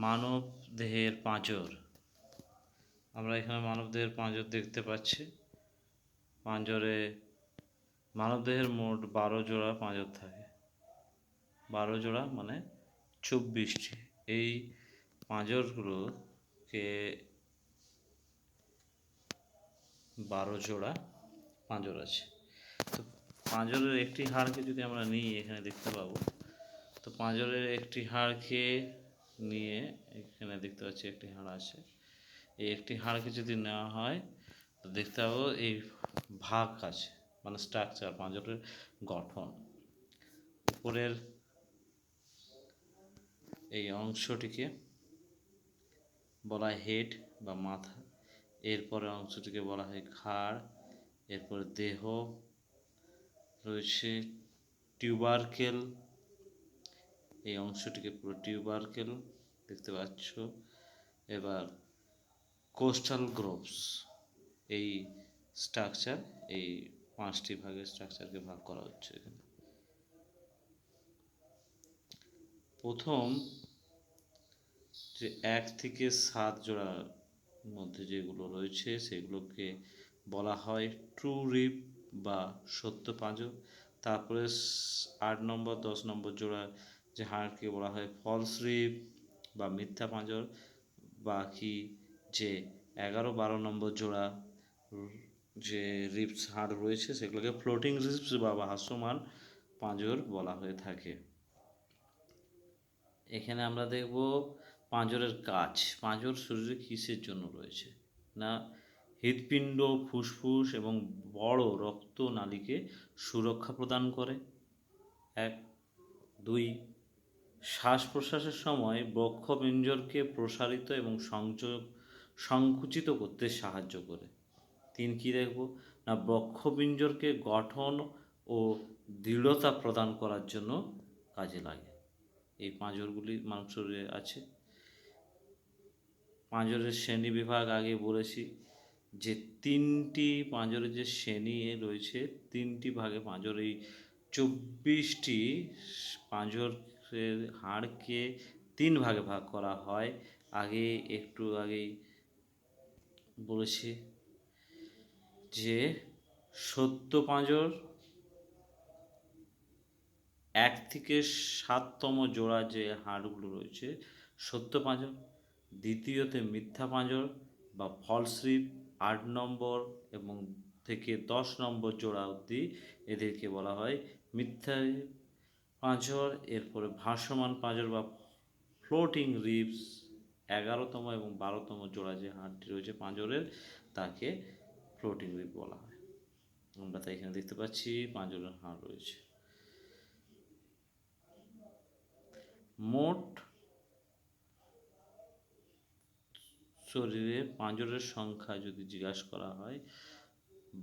মানব দেহের পাঁজর। আমরা এখানে মানব দেহের পাঁজর দেখতে পাচ্ছি। পাঁজরে মানব দেহের মোট 12 জোড়া পাঁজর থাকে। 12 জোড়া মানে 24টি। এই পাঁজরগুলোকে 12 জোড়া পাঁজর আছে। তো পাঁজরের একটি হাড়কে যদি আমরা নিই, এখানে দেখতে পাবো। তো পাঁজরের একটি হাড়কে নিয়ে এখানে দেখতে পাচ্ছি একটি হাড় আছে। এই একটি হাড়কে যদি নেওয়া হয় তো দেখতে পাবো এই ভাগ আছে, মানে স্ট্রাকচার, পাঁজরের গঠন। উপরের এই অংশটিকে বলা হয় হেড বা মাথা, এরপরে অংশটিকে বলা হয় ঘাড়, এরপরে দেহ রয়েছে টিউবারকেল, এই অংশটিকে পুরো টিউবারকেল দেখতে পাচ্ছ। এবার কোস্টাল গ্রোভস, এই স্ট্রাকচার, এই 5টি ভাগের স্ট্রাকচারকে ভাগ করা হচ্ছে এখানে। প্রথম যে 1 থেকে 7 জোড়ার মধ্যে যেগুলো রয়েছে সেগুলোকে বলা হয় ট্রু রিব বা সত্য পাঁজর। তারপরে 8 নম্বর 10 নম্বর জোড়া যে হাড়কে বলা হয় ফলস রিব বা মিথ্যা পাঁজর। বাকি যে 11-12 নম্বর জোড়া যে রিবস হাড় রয়েছে সেগুলোকে ফ্লোটিং রিবস বা ভাসমান পাঁজর বলা হয়ে থাকে। এখানে আমরা দেখব পাঁজরের কাজ। পাঁজর শরীরে কিসের জন্য রয়েছে না, হৃৎপিণ্ড, ফুসফুস এবং বড় রক্তনালীকে সুরক্ষা প্রদান করে। 1, 2 শ্বাস প্রশ্বাসের সময় বক্ষপিঞ্জরকে প্রসারিত এবং সংকুচিত করতে সাহায্য করে। 3 কি দেখব না, বক্ষপিঞ্জরকে গঠন ও দৃঢ়তা প্রদান করার জন্য কাজে লাগে। এই পাঁজরগুলি মানব শরীরে আছে। পাঁজরের শ্রেণী বিভাগ আগে বলেছি যে 3টি পাঁজরের যে শ্রেণী রয়েছে, 3টি ভাগে পাঁজর, এই 24টি পাঁজরের হাড়কে 3 ভাগে ভাগ করা হয়। একটু আগেই বলেছি যে সত্য পাঁজর 1 থেকে 7তম জোড়া যে হাড়গুলো রয়েছে সত্য পাঁজর। দ্বিতীয়তে মিথ্যা পাঁজর বা ফলস রিব 8 নম্বর এবং থেকে 10 নম্বর জোড়া অবধি এদেরকে বলা হয় মিথ্যা পাঁজর। এরপরে ভাসমান পাঁজর বা ফ্লোটিং রিবস 11তম এবং 12তম জোড়া যে হাড়টি রয়েছে পাঁজরের তাকে ফ্লোটিং রিব বলা হয়। আমরা তাই এখানে দেখতে পাচ্ছি পাঁজরের হাড় রয়েছে। মোট শরীরে পাঁজরের সংখ্যা যদি জিজ্ঞাসা করা হয়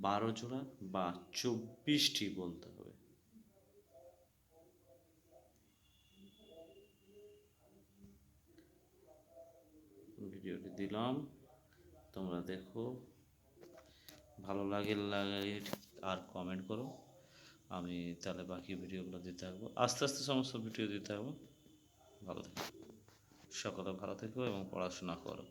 12 জোড়া বা 24টি বলতে হবে। ভিডিওটি দিলাম, তোমরা দেখো, ভালো লাগে আর কমেন্ট করো। আমি তাহলে বাকি ভিডিওগুলো দিতে থাকবো, আস্তে আস্তে সমস্ত ভিডিও দিতে থাকবো। ভালো থেকো, সকলে ভালো থেকো এবং পড়াশোনা করো।